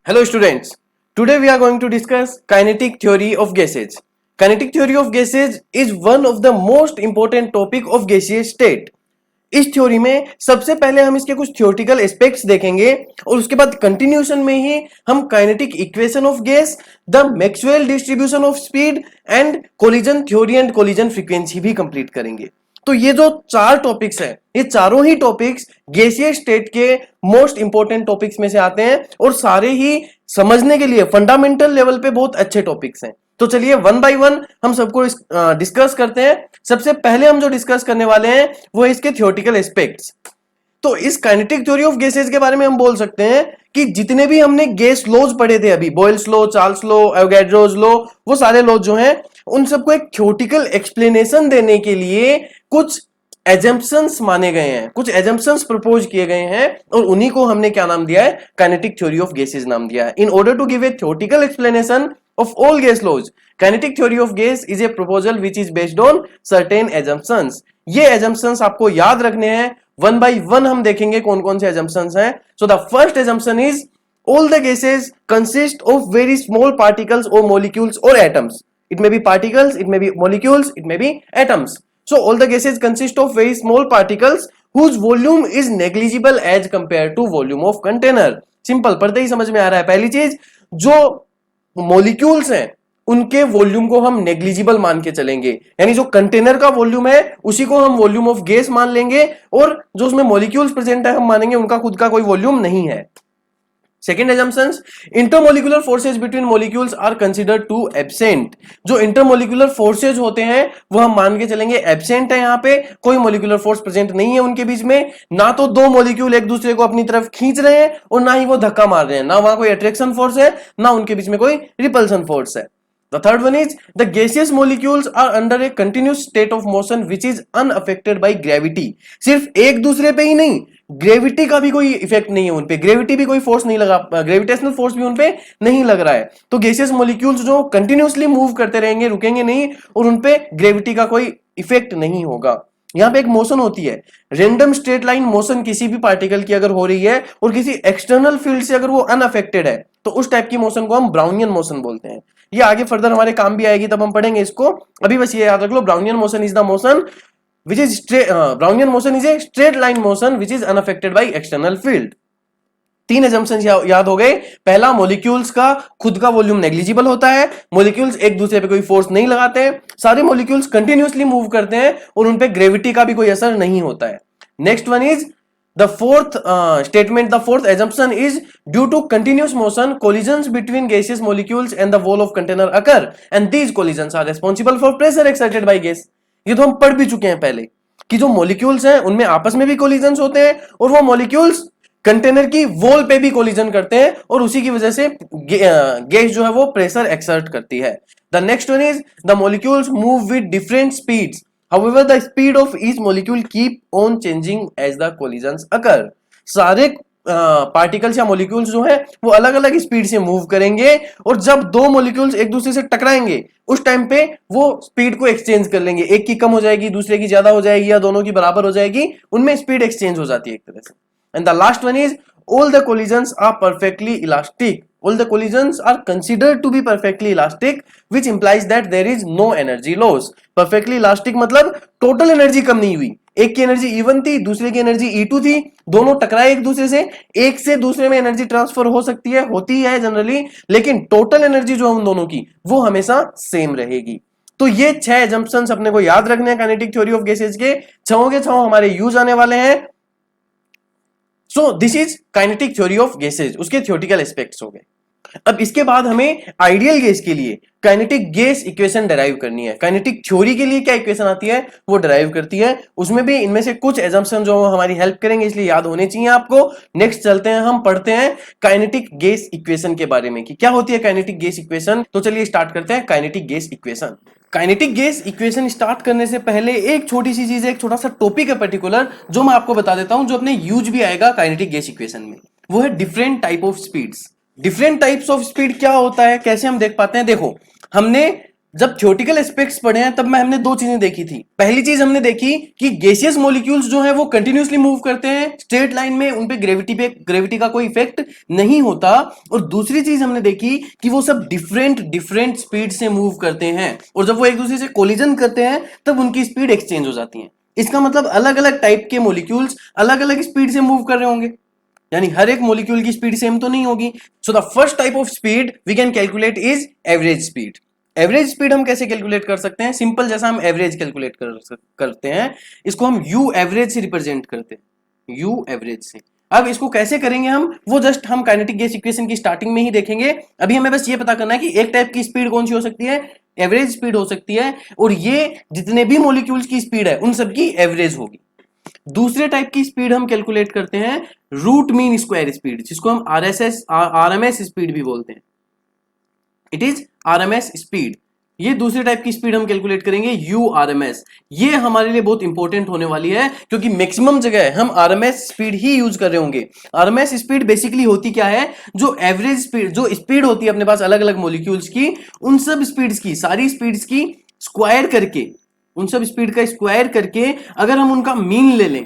Hello students, today we are going to discuss kinetic theory of gases. Kinetic theory of gases is one of the most important topic of gaseous state. इस theory में सबसे पहले हम इसके कुछ theoretical aspects देखेंगे और उसके बाद कंटिन्यूएशन में ही हम kinetic equation of gas, the Maxwell distribution of speed and collision theory and collision frequency भी कंप्लीट करेंगे। तो ये जो चार टॉपिक्स हैं, ये चारों ही टॉपिक्स गैसियस स्टेट के मोस्ट इंपॉर्टेंट टॉपिक्स में से आते हैं और सारे ही समझने के लिए फंडामेंटल लेवल पे बहुत अच्छे टॉपिक्स हैं। तो चलिए वन बाय वन हम सबको डिस्कस करते हैं। सबसे पहले हम जो डिस्कस करने वाले हैं वो है इसके थ्योरेटिकल एस्पेक्ट्स। तो इस काइनेटिक थ्योरी ऑफ गैसेस के बारे में हम बोल सकते हैं कि जितने भी हमने गैस लॉज पढ़े थे अभी, Boyle's law, Charles law, Avogadro's law, वो सारे लॉज जो हैं उन सबको एक थ्योरेटिकल एक्सप्लेनेशन देने के लिए कुछ एजम्पशंस माने गए हैं, कुछ एजम्पशंस प्रपोज किए गए हैं और उन्हीं को हमने क्या नाम दिया है, काइनेटिक थ्योरी ऑफ गैसेस नाम दिया है। In order to give a theoretical explanation of all gas laws, kinetic theory of gas is a proposal which is based on certain assumptions. ये assumptions आपको याद रखने हैं, वन बाय वन हम देखेंगे कौन कौन से assumptions हैं। So the first assumption is all the gases consist of very small particles or molecules or atoms. It may be particles, it may be molecules, it may be atoms. So all the gases consist of very small particles whose volume is negligible as compared to volume of container. Simple, पढ़ते ही समझ में आ रहा है। पहली चीज, जो molecules हैं उनके वॉल्यूम को हम नेग्लिजिबल मान के चलेंगे, यानी जो कंटेनर का वॉल्यूम है उसी को हम वॉल्यूम ऑफ गैस मान लेंगे और जो उसमें मॉलिक्यूल्स प्रेजेंट है हम मानेंगे उनका खुद का कोई वॉल्यूम नहीं है। Second assumptions, intermolecular forces between molecules are considered to absent. जो इंटरमोलिकुलर फोर्सेज होते हैं वो हम मान के चलेंगे एब्सेंट है, यहां पे कोई मॉलिक्यूलर फोर्स प्रेजेंट नहीं है उनके बीच में। ना तो दो मॉलिक्यूल एक दूसरे को अपनी तरफ खींच रहे हैं और ना ही वो धक्का मार रहे हैं, ना वहां कोई अट्रैक्शन फोर्स है ना उनके बीच में कोई रिपल्सन फोर्स है। The third one is the gaseous molecules are under a continuous state of motion which is unaffected by gravity. सिर्फ एक दूसरे पे ही नहीं, ग्रेविटी का भी कोई इफेक्ट नहीं है उनपे, ग्रेविटी भी कोई फोर्स नहीं लगा, ग्रेविटेशनल फोर्स भी उनपे नहीं लग रहा है। तो गैसियस मॉलिक्यूल्स जो कंटिन्यूअसली मूव करते रहेंगे, रुकेंगे नहीं और उनपे ग्रेविटी का कोई इफेक्ट नहीं होगा। यहां पे एक मोशन होती है, रैंडम स्ट्रेट लाइन मोशन किसी भी पार्टिकल की अगर हो रही है और किसी एक्सटर्नल फील्ड से अगर वो अनअफेक्टेड है तो उस टाइप की मोशन को हम ब्राउनियन मोशन बोलते हैं। ये आगे फर्दर हमारे काम भी आएगी, तब हम पढ़ेंगे इसको। अभी बस ये याद रख लो, Brownian motion is the motion which is Brownian motion is a straight line motion which is unaffected by external field. तीन एजम्पशंस याद हो गए। पहला, मॉलिक्यूल्स का खुद का वॉल्यूम नेग्लिजिबल होता है, मॉलिक्यूल्स एक दूसरे पे कोई फोर्स नहीं लगाते हैं, सारे मॉलिक्यूल्स कंटिन्यूअसली मूव करते हैं और उन पे ग्रेविटी का भी कोई असर नहीं होता है। Next one is the fourth statement, the fourth assumption is due to continuous motion collisions between gaseous molecules and the wall of container occur and these collisions are responsible for pressure exerted by gas. ये तो हम पढ़ भी चुके हैं पहले कि जो मॉलिक्यूल्स हैं उनमें आपस में भी कोलिजन्स होते हैं और वो मॉलिक्यूल्स कंटेनर की वॉल पे भी कोलिजन करते हैं और उसी की वजह से गैस जो है वो प्रेशर एक्सर्ट करती है। The next one is the molecules move with different speeds, however the speed of each molecule keep on changing as the collisions occur. सारे पार्टिकल्स या मॉलिक्यूल्स जो है वो अलग अलग स्पीड से मूव करेंगे और जब दो मॉलिक्यूल्स एक दूसरे से टकराएंगे उस टाइम पे वो स्पीड को एक्सचेंज कर लेंगे, एक की कम हो जाएगी दूसरे की ज्यादा हो जाएगी या दोनों की बराबर हो जाएगी, उनमें स्पीड एक्सचेंज हो जाती है एक तरह से। And the last one is all the collisions are perfectly elastic. All the collisions are considered to be perfectly elastic, which implies that there is no energy loss. Perfectly elastic मतलब total energy कम नहीं हुई, एक की energy E1 थी दूसरे की energy E2 थी, दोनों टकराए एक दूसरे से, एक से दूसरे में एनर्जी ट्रांसफर हो सकती है, होती है जनरली, लेकिन टोटल एनर्जी जो है उन दोनों की वो हमेशा सेम रहेगी। तो ये 6 एजम्पशंस अपने को याद रखने हैं काइनेटिक थ्योरी ऑफ गैसेज के, छहों के छहों हमारे यूज आने वाले हैं। So this is kinetic theory of gases, उसके थ्योरेटिकल एस्पेक्ट्स हो गए। अब इसके बाद हमें आइडियल गैस के लिए काइनेटिक गैस इक्वेशन डिराइव करनी है। काइनेटिक थ्योरी के लिए क्या इक्वेशन आती है वो डिराइव करती है, उसमें भी इनमें से कुछ एजम्पशन जो हमारी हेल्प करेंगे, इसलिए याद होने चाहिए आपको। नेक्स्ट चलते हैं, हम पढ़ते हैं काइनेटिक गैस इक्वेशन के बारे में कि क्या होती है काइनेटिक गैस इक्वेशन। तो चलिए स्टार्ट करते हैं kinetic gas equation. Kinetic gas equation start करने से पहले एक छोटी सी चीज है, एक छोटा सा टॉपिक है पर्टिकुलर जो मैं आपको बता देता हूं, जो अपने यूज भी आएगा काइनेटिक गैस इक्वेशन में, वो है different type of speeds. Different types of speed क्या होता है, कैसे हम देख पाते हैं? देखो, हमने जब थ्योरेटिकल एस्पेक्ट्स पढ़े हैं तब में हमने दो चीजें देखी थी। पहली चीज हमने देखी कि गैसियस मॉलिक्यूल्स जो है वो कंटिन्यूअसली मूव करते हैं स्ट्रेट लाइन में, उन पे ग्रेविटी का कोई इफेक्ट नहीं होता। और दूसरी चीज हमने देखी कि वो सब डिफरेंट डिफरेंट स्पीड से मूव करते हैं, और जब वो एक दूसरे से कोलिजन करते हैं तब उनकी स्पीड एक्सचेंज हो जाती है। इसका मतलब अलग अलग टाइप के मॉलिक्यूल्स अलग अलग स्पीड से मूव कर रहे होंगे, यानी हर एक मॉलिक्यूल की स्पीड सेम तो नहीं होगी। So the first type of speed we can calculate is average speed. Average speed हम कैसे कैलकुलेट कर सकते हैं? सिंपल, जैसा हम एवरेज कैलकुलेट करते हैं, इसको हम यू एवरेज से रिप्रेजेंट करते हैं, यू एवरेज से। अब इसको कैसे करेंगे हम, वो जस्ट हम काइनेटिक गैस इक्वेशन की स्टार्टिंग में ही देखेंगे। अभी हमें बस ये पता करना है कि एक टाइप की स्पीड कौन सी हो सकती है, एवरेज स्पीड हो सकती है, और ये जितने भी मॉलिक्यूल्स की स्पीड है उन सबकी एवरेज होगी। दूसरे टाइप की स्पीड हम कैलकुलेट करते हैं रूट मीन स्क्वायर स्पीड, जिसको हम आरएमएस स्पीड भी बोलते हैं। It is RMS speed. ये दूसरे टाइप की स्पीड हम कैलकुलेट करेंगे यू आरएमएस। ये हमारे लिए बहुत इंपॉर्टेंट होने वाली है, क्योंकि मैक्सिमम जगह हम आरएमएस स्पीड ही यूज कर रहे होंगे। आरएमएस स्पीड बेसिकली होती क्या है, जो एवरेज स्पीड, जो स्पीड होती है अपने पास अलग अलग मॉलिक्यूल्स की, उन सब स्पीड्स की, सारी स्पीड्स की स्क्वायर करके, उन सब स्पीड का स्क्वायर करके अगर हम उनका मीन ले लें,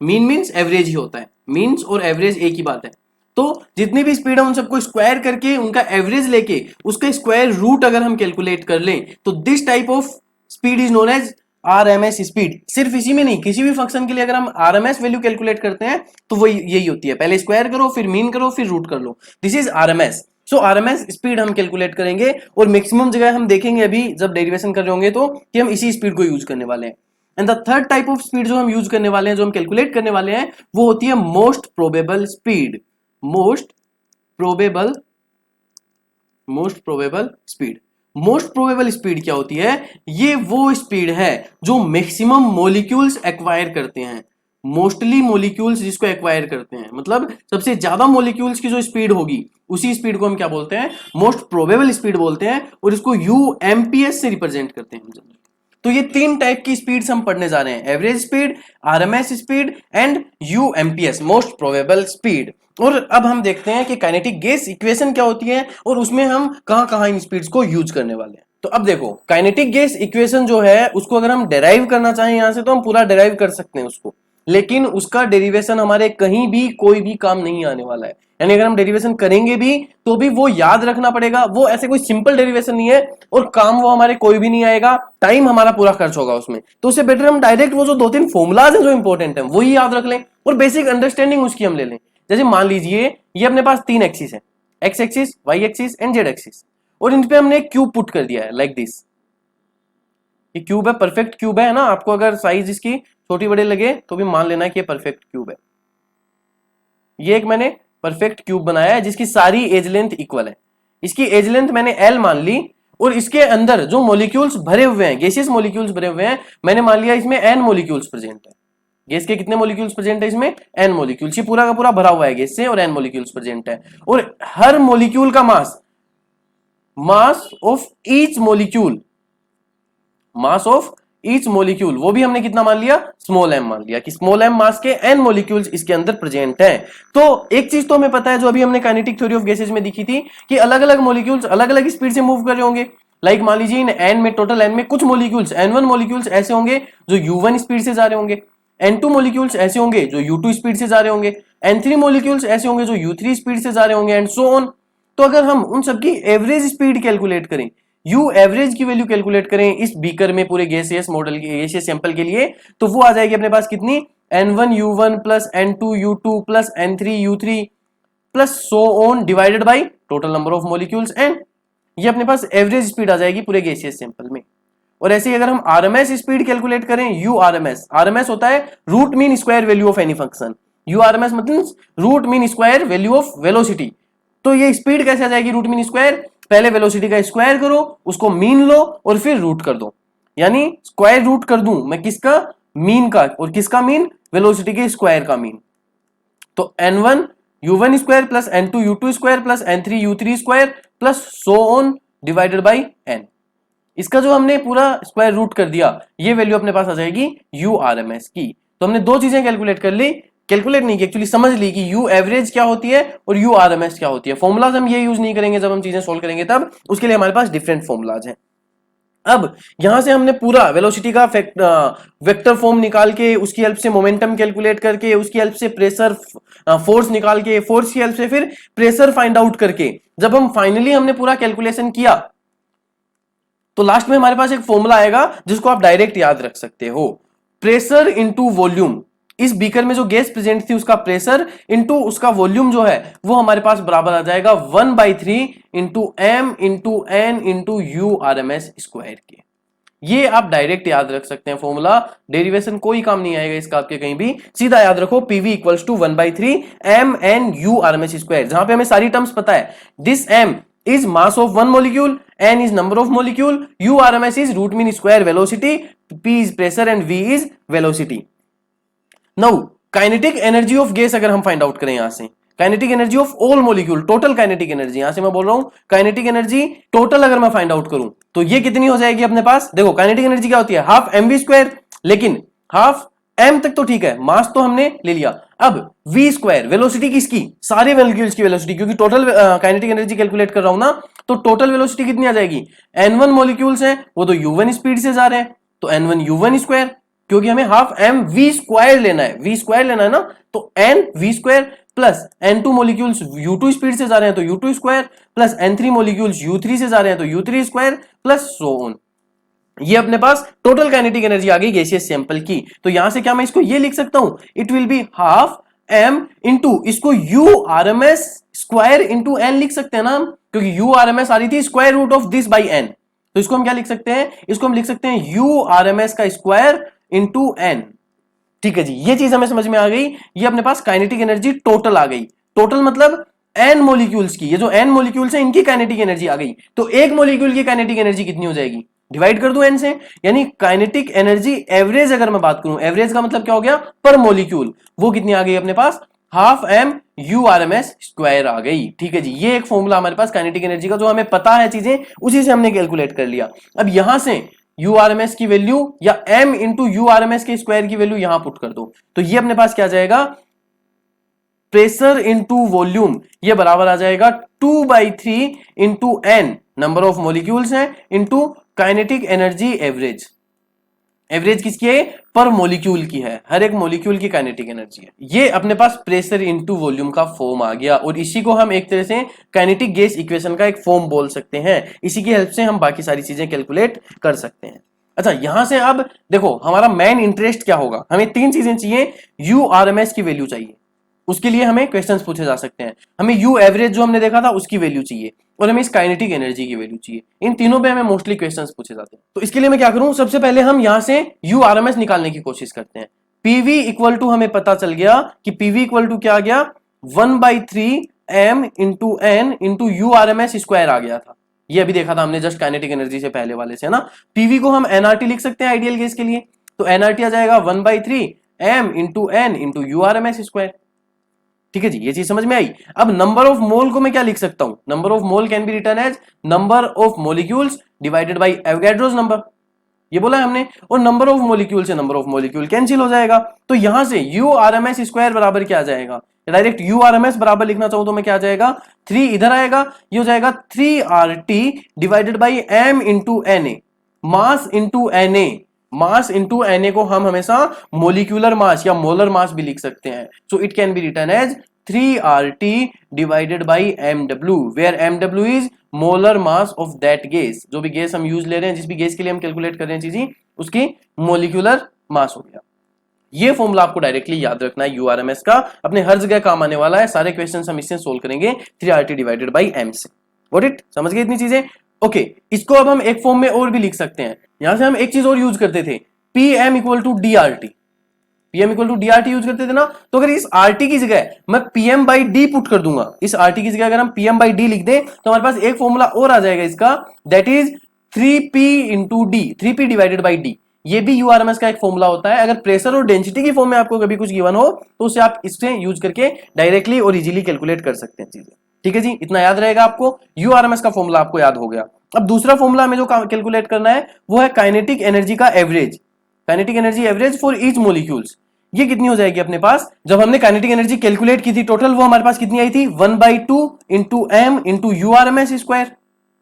मीन मीन्स एवरेज ही होता है, मीन्स और एवरेज एक ही बात है। तो जितनी भी स्पीड है उन सबको स्क्वायर करके उनका एवरेज लेके उसका स्क्वायर रूट अगर हम कैलकुलेट कर लें, तो this type of speed is known as RMS speed. सिर्फ इसी में नहीं, किसी भी फंक्शन के लिए अगर हम आरएमएस वैल्यू कैलकुलेट करते हैं तो वो यही होती है, पहले स्क्वायर करो, फिर मीन करो, फिर रूट कर लो। This is RMS. So RMS speed हम कैलकुलेट करेंगे, और मैक्सिमम जगह हम देखेंगे अभी जब डेरिवेशन कर रहे होंगे तो कि हम इसी स्पीड को यूज करने वाले हैं। And the third type of speed जो हम यूज करने वाले हैं, जो हम कैलकुलेट करने वाले हैं, वो होती है most probable speed. Most probable speed. Most probable speed क्या होती है? ये वो स्पीड है जो मैक्सिमम मॉलिक्यूल्स एक्वायर करते हैं, मोस्टली मॉलिक्यूल्स जिसको एक्वायर करते हैं, मतलब सबसे ज्यादा मॉलिक्यूल्स की जो स्पीड होगी उसी स्पीड को हम क्या बोलते हैं? मोस्ट प्रोबेबल स्पीड बोलते हैं, और इसको यूएमपीएस से रिप्रेजेंट करते हैं हम। तो ये तीन टाइप की स्पीड्स हम पढ़ने जा रहे हैं, average speed, RMS speed and UMPS, most probable speed. और अब हम देखते हैं कि काइनेटिक गैस इक्वेशन क्या होती है और उसमें हम कहां-कहां इन स्पीड्स को यूज करने वाले हैं। तो अब देखो, काइनेटिक गैस इक्वेशन जो है उसको अगर हम डेराइव करना चाहें यहां से, तो हम पूरा डेराइव कर सकते हैं उसको, लेकिन उसका डेरिवेशन हमारे कहीं भी कोई भी काम नहीं आने वाला है। यानी अगर हम डेरिवेशन करेंगे भी तो भी वो याद रखना पड़ेगा, वो ऐसे कोई सिंपल डेरिवेशन नहीं है, और काम वो हमारे कोई भी नहीं आएगा, टाइम हमारा पूरा खर्च होगा उसमें। तो उससे बेटर हम डायरेक्ट वो जो दो तीन फॉर्मूलाज हैं जो इंपॉर्टेंट है वही याद रख लें, और बेसिक अंडरस्टैंडिंग उसकी हम ले लें। जैसे मान लीजिए ये अपने पास तीन एक्सिस है, X axis, Y axis and Z axis, और इन पे हमने एक क्यूब पुट कर दिया है लाइक दिस। ये क्यूब है, परफेक्ट क्यूब है ना, आपको अगर साइज इसकी छोटी बड़े लगे तो भी मान लेना कि ये परफेक्ट क्यूब है। ये एक मैंने परफेक्ट क्यूब बनाया है जिसकी सारी एज लेंथ इक्वल है। इसकी एज लेंथ मैंने एल मान ली, और इसके अंदर जो मॉलिक्यूल्स भरे हुए हैं, गैसियस मॉलिक्यूल्स भरे हुए हैं, मैंने मान लिया इसमें एन मॉलिक्यूल्स प्रेजेंट है। गैस के कितने मॉलिक्यूल्स प्रेजेंट है इसमें? N molecules. ये पूरा का पूरा भरा हुआ है गैस से, और एन मॉलिक्यूल्स प्रेजेंट है। और हर मॉलिक्यूल का mass of each molecule, mass of each molecule, वो भी हमने कितना मान लिया? स्मॉल एम मान लिया, कि स्मॉल एम मास के एन मॉलिक्यूल्स इसके अंदर प्रेजेंट हैं। तो एक चीज तो हमें पता है जो अभी हमने काइनेटिक थ्योरी ऑफ गैसेज में दिखी थी, कि अलग अलग मॉलिक्यूल्स अलग अलग स्पीड से मूव कर रहे होंगे। लाइक मान लीजिए इन एन में, टोटल एन में कुछ मॉलिक्यूल्स, एन1 मॉलिक्यूल्स ऐसे होंगे जो u1 स्पीड से जा रहे होंगे, n2 मॉलिक्यूल्स ऐसे होंगे जो u2 स्पीड से जा रहे होंगे, n3 मॉलिक्यूल्स ऐसे होंगे जो u3 स्पीड से जा रहे होंगे, एंड सो ऑन। तो अगर हम उन सबकी एवरेज स्पीड कैलकुलेट करें, यू एवरेज की वैल्यू कैलकुलेट करें इस बीकर में पूरे गैसियस मॉडल के, गैसियस सैंपल के लिए, तो वो आ जाएगी अपने पास कितनी? n1u1 plus n2u2 plus n3u3 plus so on divided by total number of molecules N. ये अपने पास एवरेज स्पीड आ जाएगी पूरे गैसियस सैंपल में। और ऐसे ही अगर हम आरएमएस स्पीड कैलकुलेट करें, यू आरएमएस, आरएमएस होता है root mean square value of any function, U RMS मतलब root mean square value of velocity. तो ये स्पीड कैसे आ जाएगी रूट मीन स्क्वायर? पहले वेलोसिटी का स्क्वायर करो, उसको मीन लो और फिर रूट कर दो, यानी स्क्वायर रूट कर दूं मैं किसका? मीन का, और किसका मीन? वेलोसिटी के स्क्वायर का मीन। तो n1 u1 square plus n2 u2 square plus n3 u3 square plus so on divided by n। इसका जो हमने पूरा स्क्वायर रूट कर दिया, ये वैल्यू अपने पास आ जाएगी यू आरएमएस की। तो हमने दो चीजें कैलकुलेट कर ली, कैलकुलेट नहीं की, एक्चुअली समझ ली कि यू एवरेज क्या होती है और यू आरएमएस क्या होती है। फॉर्मुलाज हम ये यूज नहीं करेंगे, जब हम चीजें सोल्व करेंगे तब उसके लिए हमारे पास डिफरेंट फॉर्मुलाज हैं। अब यहां से हमने पूरा वेलोसिटी का वेक्टर फॉर्म निकाल के, उसकी हेल्प से मोमेंटम कैलकुलेट करके, उसकी हेल्प से प्रेशर फोर्स निकाल के, फोर्स की हेल्प से फिर प्रेशर फाइंड आउट करके, जब हम फाइनली हमने पूरा कैलकुलेशन किया तो लास्ट में हमारे पास एक फॉर्मूला आएगा जिसको आप डायरेक्ट याद रख सकते हो। प्रेशर इंटू वॉल्यूम, इस बीकर में जो गैस प्रेजेंट थी उसका प्रेशर इंटू उसका वॉल्यूम जो है वो हमारे पास बराबर आ जाएगा 1/3 into M into N into U R M S square के। ये आप डायरेक्ट याद रख सकते हैं फॉर्मूला, डेरिवेशन कोई काम नहीं आएगा इसका आपके कहीं भी, सीधा याद रखो PV equals to 1/3 M N U R M S square, जहां पे हमें सारी टर्म्स पता है। This M is mass of one molecule, n is number of molecule, u RMS is root mean square velocity, p is pressure and v is velocity. Now kinetic energy of gas अगर हम find out करें यहां से, kinetic energy of all molecule, total kinetic energy, यहां से मैं बोल रहा हूं काइनेटिक एनर्जी टोटल अगर मैं फाइंड आउट करूं तो ये कितनी हो जाएगी अपने पास। देखो काइनेटिक एनर्जी क्या होती है, हाफ एम वी स्क्वायर, लेकिन हाफ एम तक तो ठीक है, मास तो हमने ले लिया। अब v स्क्वायर वेलोसिटी किसकी, सारे मोलिक्यूल्स की वेलोसिटी, क्योंकि टोटल काइनेटिक एनर्जी कैलकुलेट कर रहा हूं ना, तो टोटल वेलोसिटी कितनी आ जाएगी, n1 मोलिक्यूल्स हैं वो तो u1 स्पीड से जा रहे हैं तो n1 u1 स्क्वायर, क्योंकि हमें हाफ एम वी स्क्वायर लेना है, वी स्क्वायर लेना है ना, तो n V square plus n2 molecules u2 speed से जा रहे हैं तो u2 square plus n3 molecules u3 से जा रहे हैं तो u3 square plus so on. ये अपने पास टोटल काइनेटिक एनर्जी आ गई गैसियस सैंपल की। तो यहां से क्या मैं इसको ये लिख सकता हूं, it will be half m into इसको U R M S square into N लिख सकते हैं ना हम, क्योंकि यू आर एम एस आ रही थी square root of this by N, तो इसको हम क्या लिख सकते हैं, इसको हम लिख सकते हैं यू आर एम एस का स्क्वायर इंटू एन। ठीक है जी, ये चीज हमें समझ में आ गई। ये अपने पास काइनेटिक एनर्जी टोटल आ गई, टोटल मतलब एन मोलिक्यूल्स की, ये जो एन मोलिक्यूल्स है इनकी काइनेटिक एनर्जी आ गई। तो एक मोलिक्यूल की काइनेटिक एनर्जी कितनी हो जाएगी, डिवाइड कर दो एन से, यानी काइनेटिक एनर्जी एवरेज अगर मैं बात करूं, एवरेज का मतलब क्या हो गया पर मोलिक्यूल, वो कितनी आ गई अपने पास, half m U R M S square आ गई। ठीक है जी, ये एक फॉर्मूला हमारे पास काइनेटिक एनर्जी का, जो हमें पता है चीजें उसी से हमने कैलकुलेट कर लिया। अब यहां से यू आर एम एस की वैल्यू या M into U R M S के स्क्वायर की वैल्यू यहां पुट कर दो, तो ये अपने पास क्या आ जाएगा, प्रेशर इंटू वॉल्यूम, ये बराबर आ जाएगा 2/3 into N number of molecules हैं into kinetic energy average. Average किसकी है, पर मॉलिक्यूल की है, हर एक मॉलिक्यूल की काइनेटिक एनर्जी है। ये अपने पास प्रेशर इनटू वॉल्यूम का फॉर्म आ गया, और इसी को हम एक तरह से काइनेटिक गैस इक्वेशन का एक फॉर्म बोल सकते हैं। इसी की हेल्प से हम बाकी सारी चीजें कैलकुलेट कर सकते हैं। अच्छा, यहां से अब देखो हमारा मेन इंटरेस्ट क्या होगा, हमें तीन चीजें चाहिए, यू आर एम एस की वैल्यू चाहिए, उसके लिए हमें क्वेश्चंस पूछे जा सकते हैं, हमें यू एवरेज जो हमने देखा था उसकी वैल्यू चाहिए, और हमें इस काइनेटिक एनर्जी की वैल्यू चाहिए। इन तीनों पे हमें मोस्टली क्वेश्चंस पूछे जाते हैं। तो इसके लिए मैं क्या करूं, सबसे पहले हम यहां से यू आर एम एस निकालने की कोशिश करते हैं। पीवी इक्वल टू हमें पता चल गया कि पीवी इक्वल टू क्या आ गया, 1/3 M into N into U R M S square आ गया था। ये अभी देखा था हमने जस्ट काइनेटिक एनर्जी से पहले वाले से ना। पीवी को हम एनआरटी लिख सकते हैं आइडियल केस के लिए, तो एनआरटी आ जाएगा 1/3 M into N into U R M S square. ठीक है जी, ये चीज समझ में आई। अब नंबर ऑफ मोल को मैं क्या लिख सकता हूं, number of mole can be written as number of molecules divided by Avogadro's number, ये बोला है हमने, और नंबर ऑफ मोलिक्यूल से नंबर ऑफ मोलिक्यूल कैंसिल हो जाएगा। तो यहां से U R M S square बराबर क्या आ जाएगा, direct U R M S बराबर लिखना चाहूं तो मैं क्या आ जाएगा, 3 इधर आएगा, ये हो जाएगा 3RT divided by M into N A, mass into N A, mass into Na को हम हमेशा मोलिकुलर मास या मोलर मास भी लिख सकते हैं। So it can be written as 3RT divided by Mw, where Mw is molar mass of that gas, जो भी गैस हम यूज ले रहे हैं, जिस भी गैस के लिए हम कैलकुलेट कर रहे हैं चीजें, उसकी मोलिकुलर मास हो गया। ये फॉर्मूला आपको डायरेक्टली याद रखना है यूआरएमएस का, अपने हर जगह काम आने वाला है। सारे क्वेश्चंस हम इससे सोल्व करेंगे 3RT डिवाइडेड बाई M से। गॉट इट, समझ गए इतनी चीजें। ओके, इसको अब हम एक फॉर्म में और भी लिख सकते हैं। यहां से हम एक चीज और यूज करते थे, PM equal to DRT, PM equal to DRT use करते थे ना। तो अगर इस RT की जगह मैं PM बाई D पुट कर दूंगा, इस RT की जगह अगर हम PM बाई D लिख दें तो हमारे पास एक फॉर्मूला और आ जाएगा इसका, that is 3P into D, 3P divided by D। ये भी यूआरएमएस का एक फॉर्मूला होता है। अगर प्रेशर और डेंसिटी की फॉर्म में आपको कभी कुछ गिवन हो तो उसे आप इससे यूज करके डायरेक्टली और इजीली कैलकुलेट कर सकते हैं चीजें। ठीक है जी, इतना याद रहेगा आपको। यूआरएमएस का फॉर्मूला आपको याद हो गया। अब दूसरा फॉर्मूला हमें जो कैलकुलेट करना है वो है काइनेटिक एनर्जी का average, kinetic energy average for each molecules. ये कितनी हो जाएगी अपने पास, जब हमने काइनेटिक एनर्जी कैलकुलेट की थी टोटल, वो हमारे पास कितनी आई थी, 1/2 इंटू एम इंटू यूआरएमएस स्क्वायर।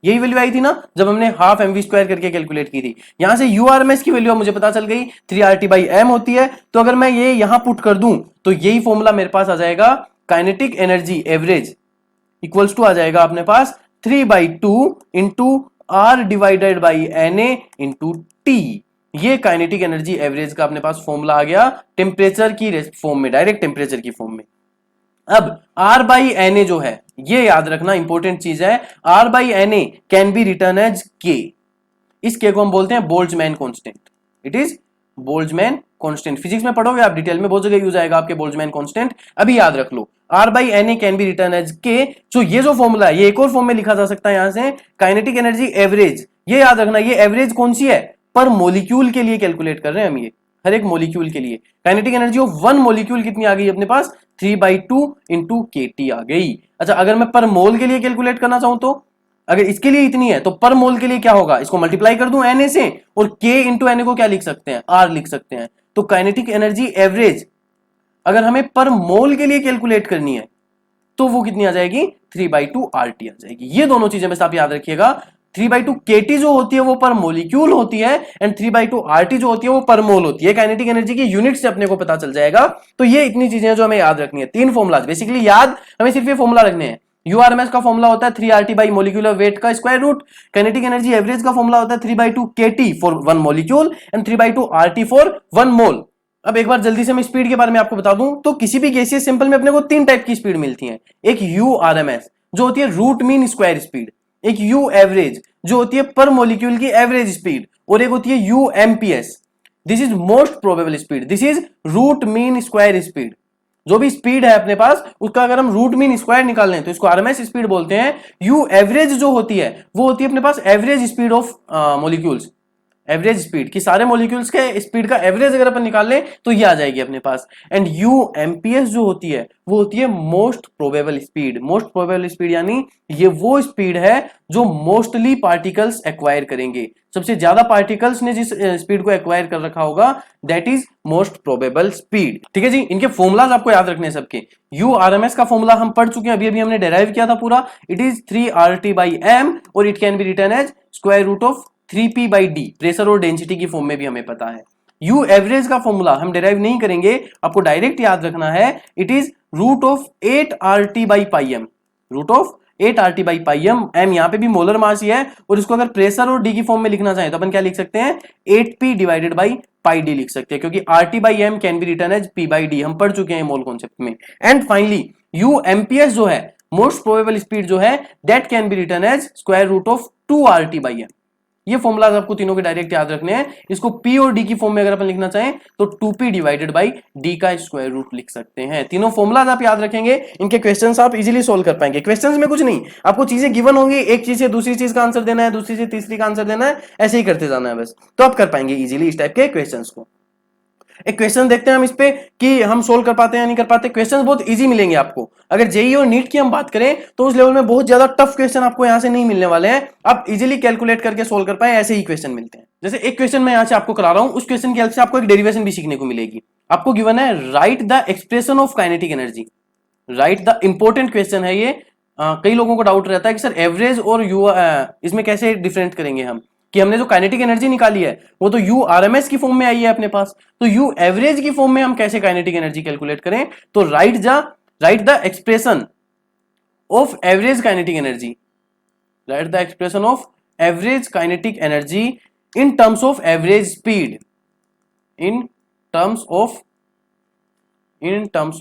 यही वैल्यू आई थी ना जब हमने हाफ एमवी स्क्वायर करके कैलकुलेट की थी। यहां से यूआरएमएस की वैल्यू मुझे पता चल गई 3RT/m होती है। तो अगर मैं ये यहां पुट कर दूं तो यही फॉर्मूला मेरे पास आ जाएगा, kinetic energy average equals to आ जाएगा अपने पास 3/2 into R divided by NA into T. ये काइनेटिक एनर्जी एवरेज का अपने पास फॉर्मूला आ गया टेम्परेचर की फॉर्म में, डायरेक्ट टेम्परेचर की फॉर्म में। अब R/NA जो है, ये याद रखना इंपॉर्टेंट चीज है, R/NA can be written as K। इस K को हम बोलते हैं Boltzmann constant. It is Boltzmann constant. Physics में पढ़ोगे आप डिटेल में, बहुत जगह यूज आएगा आपके बोल्ट्जमैन कांस्टेंट। अभी याद रख लो R/NA can be written as K। जो ये जो फॉर्मूला है ये एक और फॉर्म में लिखा जा सकता है, यहां से काइनेटिक एनर्जी एवरेज। ये याद रखना, ये एवरेज कौन सी है, पर मॉलिक्यूल के लिए कैलकुलेट कर रहे हैं हम, ये हर एक मॉलिक्यूल के लिए। Kinetic energy of one molecule कितनी आ गई अपने पास, 3/2 इंटू KT आ गई। अच्छा, अगर मैं पर मोल के लिए कैलकुलेट करना चाहूं तो, अगर इसके लिए इतनी है तो पर मोल के लिए क्या होगा, इसको मल्टीप्लाई कर दूं Na से, और K इंटू Na को क्या लिख सकते हैं, R लिख सकते हैं। तो काइनेटिक एनर्जी एवरेज अगर हमें पर मोल के लिए कैलकुलेट करनी है तो वो कितनी आ जाएगी, 3/2 RT आ जाएगी। ये दोनों चीजें बस आप याद रखिएगा। 3/2 KT जो होती है वो पर मोलिक्यूल होती है, एंड 3/2 RT जो होती है वो पर मोल होती है। काइनेटिक एनर्जी की यूनिट से अपने को पता चल जाएगा। तो ये इतनी चीजें जो हमें याद रखनी है, तीन फॉर्मुला बेसिकली याद, हमें सिर्फ ये फॉर्मुला रखने हैं। यूआरएमएस का फॉर्मुला होता है 3RT बाई मोलिकुलर वेट का square root. Kinetic energy average का फॉर्मुला होता है 3/2 KT for one molecule and 3/2 RT for one mole. अब एक बार जल्दी से मैं स्पीड के बारे में आपको बता दूं तो किसी भी गैसीय सिंपल में अपने को तीन टाइप की स्पीड मिलती है। एक URMS जो होती है रूट मीन स्क्वायर स्पीड, एक U एवरेज जो होती है पर मॉलिक्यूल की एवरेज स्पीड, और एक होती है UMPS, this is most probable speed, this is root mean square speed. जो भी स्पीड है अपने पास उसका अगर हम रूट मीन स्क्वायर निकाल लें तो इसको आरएमएस स्पीड बोलते हैं। यू एवरेज जो होती है वो होती है अपने पास average speed of molecules, average speed की सारे मॉलिक्यूल्स के स्पीड का एवरेज अगर अपन निकाल लें तो ये आ जाएगी अपने पास। एंड UMPS जो होती है वो होती है most probable speed. Most probable speed यानी ये वो स्पीड है जो मोस्टली पार्टिकल्स एक्वायर करेंगे, सबसे ज्यादा पार्टिकल्स ने जिस स्पीड को एक्वायर कर रखा होगा that is most probable speed. ठीक है जी, इनके फॉर्मुलाज आपको याद रखने हैं सबके। URMS का फॉर्मूला हम पढ़ चुके हैं, अभी अभी हमने डेराइव किया था पूरा। इट इज 3RT/m और it can be written as square root of 3P/d, pressure और डेंसिटी की फॉर्म में भी हमें पता है। यू एवरेज का फॉर्मूला हम डेराइव नहीं करेंगे, आपको डायरेक्ट याद रखना है। It is root of 8RT/m, root of 8RT/m। m यहां पे भी मोलर मास ही है, और इसको अगर प्रेशर और डी की फॉर्म में लिखना चाहें तो अपन क्या लिख सकते हैं, 8P/πd लिख सकते हैं, क्योंकि RT/m can be written as P/d, हम पढ़ चुके हैं मोल कॉन्सेप्ट में। एंड फाइनली UMPS जो है मोस्ट प्रोबेबल स्पीड जो है that can be written as square root of 2RT/m। ये फॉर्मुलाज आपको तीनों के डायरेक्ट याद रखने हैं। इसको P और D की फॉर्म में अगर अपन लिखना चाहें तो 2P/d का स्क्वायर रूट लिख सकते हैं। तीनों फॉर्मुलाज आप याद रखेंगे, इनके क्वेश्चंस आप इजीली सोल्व कर पाएंगे। क्वेश्चंस में कुछ नहीं, आपको चीजें गिवन होंगी, एक चीज से दूसरी चीज का आंसर देना है, दूसरी से तीसरी का आंसर देना है, ऐसे ही करते जाना है बस, तो आप कर पाएंगे इजीली इस टाइप के क्वेश्चंस को। एक क्वेश्चन देखते हैं हम इस पे कि हम सोल्व कर पाते हैं या नहीं कर पाते। क्वेश्चंस बहुत इजी मिलेंगे आपको। अगर जेईई और नीट की हम बात करें तो उस लेवल में बहुत ज्यादा टफ क्वेश्चन आपको यहां से नहीं मिलने वाले हैं, आप इजीली कैलकुलेट करके सोल्व कर पाए ऐसे ही क्वेश्चन मिलते हैं। जैसे एक क्वेश्चन मैं यहां से आपको करा रहा हूं, उस क्वेश्चन की हेल्प से आपको एक डेरिवेशन भी सीखने को मिलेगी। आपको गिवन है right the expression of kinetic energy, right the important question है ये। कई लोगों को डाउट रहता है कि सर एवरेज और यू इसमें कैसे डिफरेंट करेंगे हम, कि हमने जो काइनेटिक एनर्जी निकाली है वो तो URMS की फॉर्म में आई है अपने पास, तो U एवरेज की फॉर्म में हम कैसे काइनेटिक एनर्जी कैलकुलेट करें। तो right the expression of average kinetic energy, right the expression of average kinetic energy in terms of average speed, in terms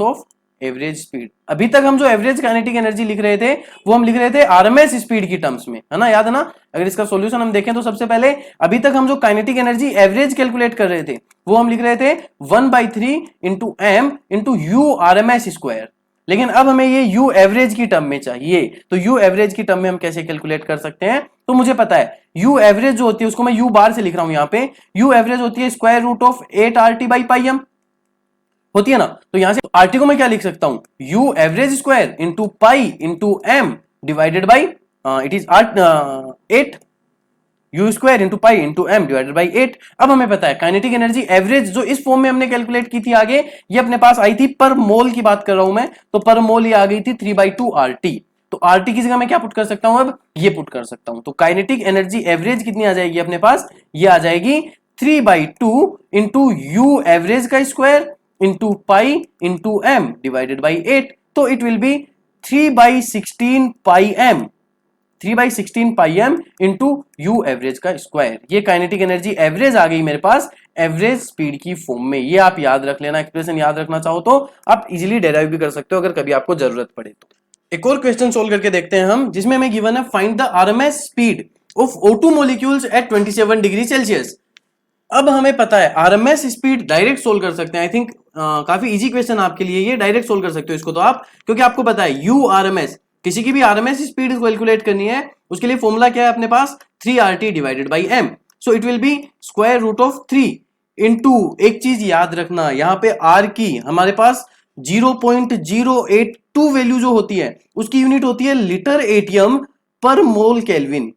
of average speed. अभी तक हम जो एवरेज काइनेटिक एनर्जी लिख रहे थे वो हम लिख रहे थे आरएमएस स्पीड की टर्म्स में, है ना, याद है ना। अगर इसका सॉल्यूशन हम देखें तो सबसे पहले अभी तक हम जो काइनेटिक एनर्जी एवरेज कैलकुलेट कर रहे थे वो हम लिख रहे थे 1/3 इंटू m इंटू URMS²। लेकिन अब हमें ये U एवरेज की टर्म में चाहिए, तो U एवरेज की टर्म में हम कैसे कैलकुलेट कर सकते हैं। तो मुझे पता है U एवरेज जो होती है उसको मैं U बार से लिख रहा हूं यहाँ पे। U एवरेज होती है स्क्वायर रूट ऑफ 8RT/πm होती है ना। तो यहां से RT को मैं क्या लिख सकता हूं, U average square into pi into m divided by it is 8 U square into pi into m divided by 8। अब हमें पता है काइनेटिक एनर्जी एवरेज जो इस फॉर्म में हमने कैलकुलेट की थी आगे, ये अपने पास आई थी पर मोल की बात कर रहा हूं मैं, तो पर मोल ये आ गई थी 3/2 RT। तो आरटी की जगह मैं क्या पुट कर सकता हूं, अब ये पुट कर सकता हूं। तो काइनेटिक एनर्जी एवरेज कितनी आ जाएगी अपने पास, ये आ जाएगी 3/2 इंटू यू एवरेज का square into pi into M divided by 8। तो it will be 3/16 pi M, 3/16 pi M into U average का स्क्वायर। ये काइनेटिक एनर्जी एवरेज आ गई मेरे पास एवरेज स्पीड की फॉर्म में। ये आप याद रख लेना, एक्सप्रेशन याद रखना चाहो तो आप इजीली डेराइव भी कर सकते हो अगर कभी आपको जरूरत पड़े तो। एक और क्वेश्चन सोल्व करके देखते हैं हम, जिसमें हमें गिवन है find the RMS speed of O2 molecules at 27 degree Celsius. अब हमें पता है आरएमएस स्पीड डायरेक्ट सोल्व कर सकते हैं। आई थिंक काफी इजी क्वेश्चन आपके लिए, ये डायरेक्ट सोल्व कर सकते हो इसको तो आप, क्योंकि आपको पता है यू आरएमएस, किसी की भी आरएमएस स्पीड कैलकुलेट करनी है उसके लिए फॉर्मूला क्या है अपने पास, 3RT divided by M. So it will be square root of 3 into, एक चीज याद रखना यहां पे आर की हमारे पास 0.082 वैल्यू जो होती है उसकी यूनिट होती है लीटर एटीएम पर मोल केल्विन,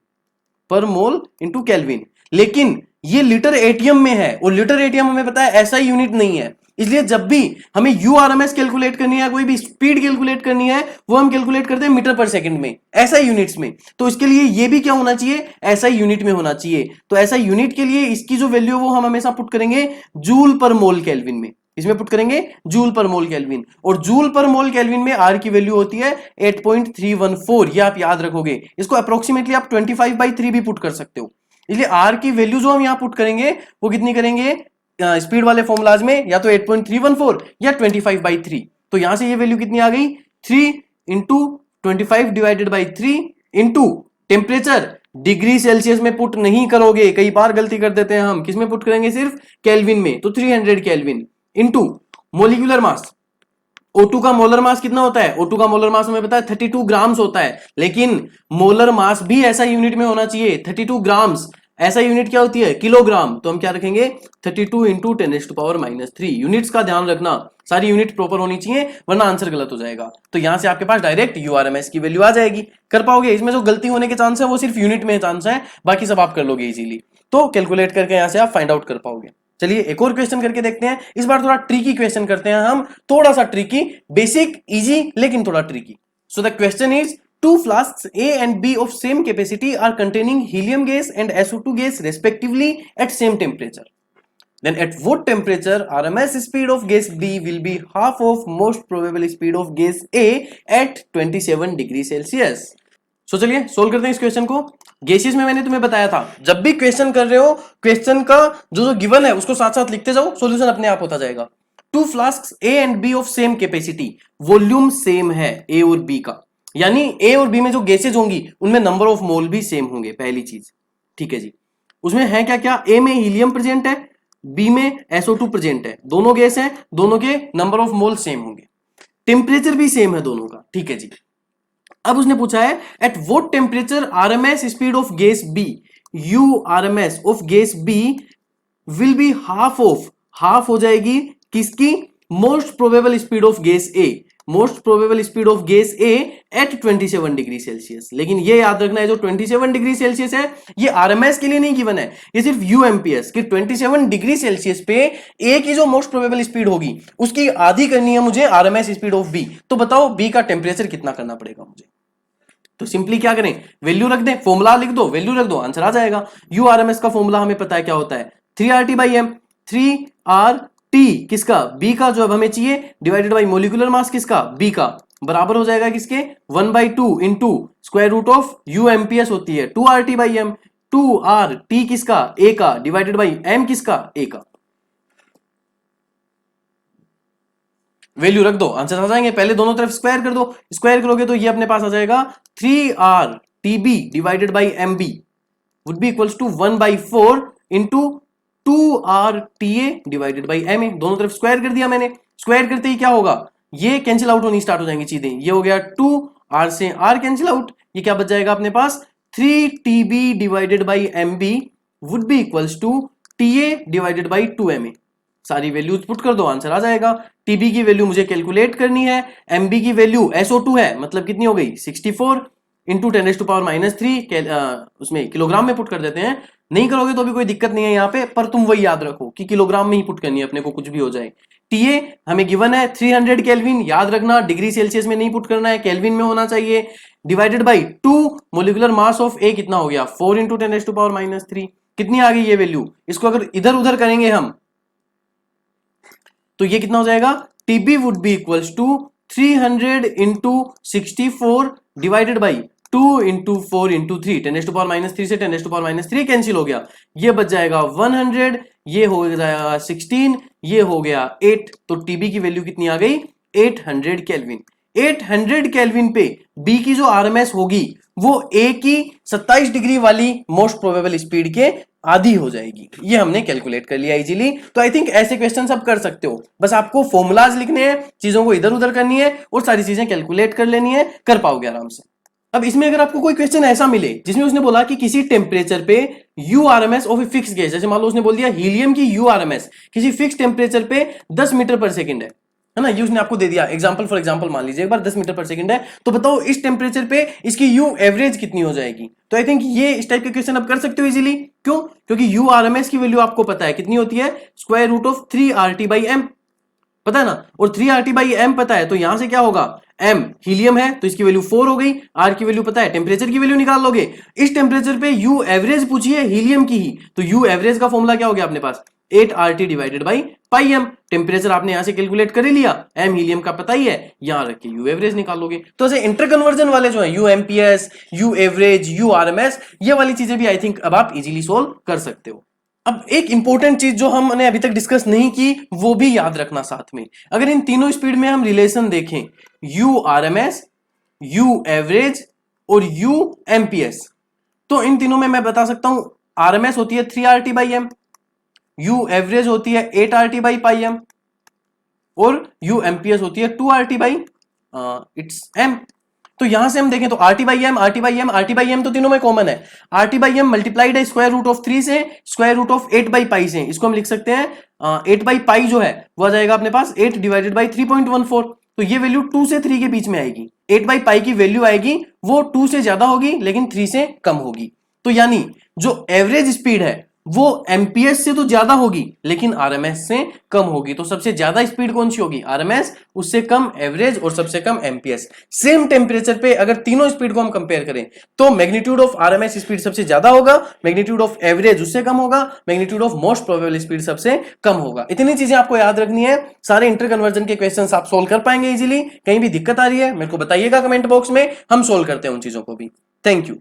पर मोल इंटू केल्विन। लेकिन ये लीटर एटीएम में है और लीटर एटीएम हमें पता है ऐसा यूनिट नहीं है, इसलिए जब भी हमें यूआरएमएस कैलकुलेट करनी है, कोई भी स्पीड कैलकुलेट करनी है, वो हम कैलकुलेट करते हैं मीटर पर सेकंड में, ऐसा यूनिट्स में। तो इसके लिए ये भी क्या होना चाहिए, ऐसा यूनिट में होना चाहिए। तो ऐसा यूनिट के लिए इसकी जो वैल्यू है वो हम हमेशा पुट करेंगे जूल पर मोल केल्विन में, इसमें पुट करेंगे जूल पर मोल केल्विन। और जूल पर मोल केल्विन में आर की वैल्यू होती है 8.314, ये आप याद रखोगे। इसको अप्रोक्सीमेटली आप 25/3 भी पुट कर सकते हो। इसलिए आर की वैल्यू जो हम यहां पुट करेंगे वो कितनी करेंगे स्पीड वाले फॉर्मुलाज में, या तो 8.314 या 25/3। तो यहां से ये वैल्यू कितनी आ गई, 3 into 25 divided by 3 into temperature degree Celsius में पुट नहीं करोगे, कई बार गलती कर देते हैं हम, किसमें पुट करेंगे, सिर्फ केल्विन में। तो 300 kelvin into molecular mass, O2 का मोलर मास कितना होता है, O2 का मोलर मास हमें पता है 32 ग्राम्स होता है, लेकिन मोलर मास भी ऐसा यूनिट में होना चाहिए 32 ग्राम्स। ऐसा यूनिट क्या होती है, किलोग्राम। तो हम क्या रखेंगे 32 इंटू 10⁻³ यूनिट्स का ध्यान रखना, सारी यूनिट प्रॉपर होनी चाहिए वरना आंसर गलत हो जाएगा। तो यहां से आपके पास डायरेक्ट यूआरएमएस की वैल्यू आ जाएगी, कर पाओगे। इसमें जो गलती होने के चांस है वो सिर्फ यूनिट में चांस है, बाकी सब आप कर लोगे इजीली। तो कैलकुलेट करके यहां से आप फाइंड आउट कर पाओगे। चलिए एक और क्वेश्चन करके देखते हैं, इस बार थोड़ा ट्रिकी क्वेश्चन करते हैं हम, थोड़ा सा ट्रिकी, बेसिक इजी लेकिन थोड़ा tricky. So the question is, two flasks A and B of same capacity are containing helium gas and SO2 gas respectively at same temperature. Then at what temperature RMS speed of gas B will be half of most probable speed of gas A at 27 degree Celsius. So चलिए solve करते हैं इस question को। Gases में मैंने तुम्हें बताया था जब भी क्वेश्चन कर रहे हो, क्वेश्चन का जो गिवन है उसको साथ साथ लिखते जाओ, सॉल्यूशन अपने आप होता जाएगा। Two flasks A and B of same capacity, volume same है A और B का, यानी ए और बी में जो गैसेज होंगी उनमें नंबर ऑफ मोल भी सेम होंगे, पहली चीज। ठीक है जी, उसमें है क्या क्या, ए में हीलियम प्रेजेंट है, बी में SO2 प्रेजेंट है, दोनों गैस हैं, दोनों के नंबर ऑफ मोल सेम होंगे, टेम्परेचर भी सेम है दोनों का। ठीक है जी, अब उसने पूछा है at what temperature RMS speed of gas B, U RMS of gas B will be half हो जाएगी किसकी, most probable speed of gas A, most probable speed of gas A at 27 degree Celsius. लेकिन ये याद रखना है जो 27 degree Celsius है ये आरएमएस के लिए नहीं गिवन है, ये सिर्फ यूएमपीएस कि 27 डिग्री सेल्सियस पे ए की जो मोस्ट प्रोबेबल स्पीड होगी उसकी आधी करनी है मुझे आरएमएस स्पीड ऑफ बी। तो बताओ बी का टेम्परेचर कितना करना पड़ेगा मुझे। तो सिंपली क्या करें, वैल्यू रख दें, फॉर्मूला लिख दो, वैल्यू रख दो, आंसर आ जाएगा। यू आरएमएस का फॉर्मूला हमें पता है क्या होता है, 3RT/m, 3RT किसका, बी का जो अब हमें चाहिए, डिवाइडेड बाई मोलिकुलर मास किसका, बी का, बराबर हो जाएगा किसके 1/2 इंटू स्क्वायर रूट ऑफ यूएमपीएस होती है 2RT/m, 2RT किसका, ए का, डिवाइडेड बाई एम किसका, ए का। वैल्यू रख दो, आंसर आ जाएंगे। पहले दोनों तरफ स्क्वायर कर दो, स्क्वायर करोगे तो ये अपने पास आ जाएगा 3RTB divided by MB would be equals to 1/4 into 2RTA divided by MA। दोनों तरफ स्क्वायर कर दिया मैंने, स्क्वायर करते ही क्या होगा, ये कैंसिल आउट होनी स्टार्ट हो जाएंगी चीजें। ये हो गया 2R से R कैंसिल आउट, ये क्या बच जाएगा अपने पास 3TB divided by MB would be equals to TA divided by 2MA। सारी वैल्यूज पुट कर दो, आंसर आ जाएगा। टीबी की वैल्यू मुझे कैलकुलेट करनी है, एमबी की वैल्यू SO2 है, मतलब कितनी हो गई 64 इंटू 10⁻³ उसमें किलोग्राम में पुट कर देते हैं। नहीं करोगे तो भी कोई दिक्कत नहीं है यहाँ पे, पर तुम वही याद रखो कि किलोग्राम में ही पुट करनी है अपने को, कुछ भी हो जाए। टीए हमें गिवन है 300 केल्विन, याद रखना डिग्री सेल्सियस में नहीं पुट करना है, केल्विन में होना चाहिए। Divided by 2 molecular mass of A कितना हो गया 4 इंटू 10⁻³ कितनी आ गई ये वैल्यू। इसको अगर इधर उधर करेंगे हम तो ये कितना हो जाएगा TB would be equals to 300 into 64 divided by 2 into 4 into 3 10⁻³ से 10⁻³ कैंसिल हो गया, ये बच जाएगा 100, ये हो जाएगा 16, ये हो गया 8। तो टीबी की वैल्यू कितनी आ गई 800 केल्विन। 800 केल्विन पे बी की जो आरएमएस होगी वो ए की 27 डिग्री वाली मोस्ट प्रोबेबल स्पीड के आधी हो जाएगी। ये हमने कैलकुलेट कर लिया इजीली। तो आई थिंक ऐसे क्वेश्चन आप कर सकते हो, बस आपको फॉर्मूलाज लिखने हैं, चीजों को इधर उधर करनी है और सारी चीजें कैलकुलेट कर लेनी है, कर पाओगे आराम से। अब इसमें अगर आपको कोई क्वेश्चन ऐसा मिले जिसमें उसने बोला कि किसी टेम्परेचर पे you RMS of a fix gas, जैसे मान लो उसने बोल दिया हीलियम की यू आरएमएस किसी फिक्स टेम्परेचर पे 10 मीटर पर सेकंड है ना, ये उसने आपको दे दिया एग्जांपल फॉर एग्जांपल मान लीजिए एक बार 10 मीटर पर सेकंड है, तो बताओ इस टेम्परेचर पे इसकी यू एवरेज कितनी हो जाएगी। तो आई थिंक ये इस टाइप के क्वेश्चन आप कर सकते हो इजीली। क्यों? क्योंकि यू आरएमएस की वैल्यू आपको पता है कितनी होती है, स्क्वायर रूट ऑफ 3RT/m पता है ना, और 3RT/m पता है, तो यहां से क्या होगा m हीलियम है तो इसकी वैल्यू 4 हो गई, r की वैल्यू पता है, टेम्परेचर की वैल्यू निकाल लोगे। इस टेम्परेचर पे यू एवरेज पूछी है हीलियम की ही, तो यू एवरेज का फॉर्मूला क्या हो गया अपने पास 8RT divided by πm। Temperature आपने यहां से कैलकुलेट कर ही लिया, m हीलियम का पता ही है, यहां रख के यू एवरेज निकालोगे। तो ऐसे इंटर कन्वर्जन वाले जो है you MPS, you average, you RMS, ये वाली चीजें भी आई थिंक अब आप इजीली सोल्व कर सकते हो। अब एक इंपॉर्टेंट चीज जो हमने अभी तक डिस्कस नहीं की वो भी याद रखना साथ में, अगर इन तीनों स्पीड में हम रिलेशन देखें यू आरएमएस, यू एवरेज और यू एमपीएस, तो इन तीनों में मैं बता सकता हूं आरएमएस होती है 3RT/m, यू एवरेज होती है 8RT/m और यू एमपीएस होती है 2RT/m। तो यहां से हम देखें तो RT/m, RT/m, RT/m तो तीनों में कॉमन है। RT/m मल्टीप्लाइड है स्क्वायर रूट ऑफ 3 से स्क्वायर रूट ऑफ 8/π से, इसको हम लिख सकते हैं 8/π जो है वो आ जाएगा अपने पास 8 डिवाइडेड बाई 3.14, तो ये वैल्यू 2 से 3 के बीच में आएगी। 8/π की वैल्यू आएगी वो 2 से ज्यादा होगी लेकिन 3 से कम होगी। तो यानी जो एवरेज स्पीड है वो एमपीएस से तो ज्यादा होगी लेकिन आरएमएस से कम होगी। तो सबसे ज्यादा स्पीड कौन सी होगी आरएमएस, उससे कम एवरेज और सबसे कम एमपीएस। सेम टेम्परेचर पे अगर तीनों स्पीड को हम कंपेयर करें तो मैग्नीट्यूड ऑफ आरएमएस स्पीड सबसे ज्यादा होगा, मैग्नीट्यूड ऑफ एवरेज उससे कम होगा, magnitude of most probable speed सबसे कम होगा। इतनी चीजें आपको याद रखनी है, सारे इंटर कन्वर्जन के क्वेश्चंस आप सोल्व कर पाएंगे इजीली। कहीं भी दिक्कत आ रही है मेरे को बताइएगा कमेंट बॉक्स में, हम सोल्व करते हैं उन चीजों को भी। Thank you.